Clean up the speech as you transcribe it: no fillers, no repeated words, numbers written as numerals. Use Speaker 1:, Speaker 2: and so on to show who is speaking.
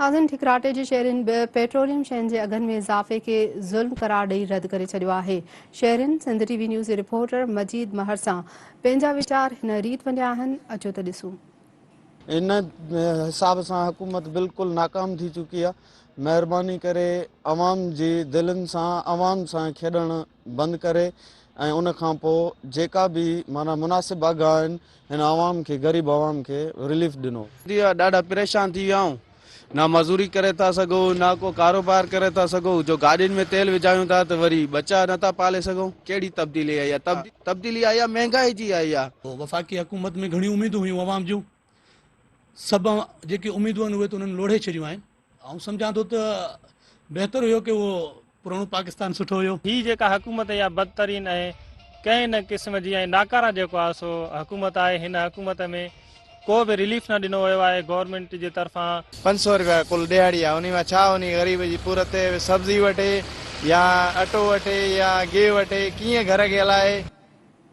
Speaker 1: आज़म ठिकराटे जी शहरिन petroleum शयुनि जे अघनि में इज़ाफ़े खे ज़ुल्म करार ॾेई रद्द करे छॾियो आहे। शहरिन सिंध टीवी न्यूज़ जे रिपोर्टर मजीद महर सां पंहिंजा वीचार हिन रीत वंडिया आहिनि। अचो त ॾिसूं।
Speaker 2: इन हिसाब सां हुकूमत बिल्कुलु नाकाम थी चुकी आहे। महिरबानी करे अवाम जी दिलनि सां अवाम सां खेॾणु बंदि करे ऐं उन खां पोइ जेका बि माना मुनासिब अघ आहिनि हिन अवाम खे ग़रीब अवाम खे रिलीफ ॾिनो। ॾाढा परेशान थी विया आहियूं। ना मज़ूरी करे था सघूं, ना को कारोबार करे था सघूं। जो गाॾियुनि में तेल विझायूं था त वरी बचा नथा पाले सघूं। कहिड़ी तब्दीली आई आहे? तब्दीली आई आहे महंगाई जी आई आहे।
Speaker 3: वफ़ाक़ी हुकूमत में घणी उम्मीदूं हुयूं अवाम जूं, सभु जेके उम्मीदूं आहिनि उहे त उन्हनि लोढ़े छॾियूं आहिनि। ऐं सम्झां थो त बहितर हुयो कि उहो पुराणो पाकिस्तान सुठो हुयो।
Speaker 4: ही जेका हुकूमत या बदतरीन आहे कंहिं न क़िस्म जी ऐं नाकारा जेको आहे सो हुकूमत आहे। हिन हुकूमत में को बि रिलीफ न ॾिनो वियो आहे गवर्नमेंट जे तरफ़ां।
Speaker 5: 500 रुपया कुल दिहाड़ी आहे। उन में छा उन ग़रीब जी पूरत सब्जी वठे या अटो वठे या गिहु वठे, कीअं घर खे हलाए।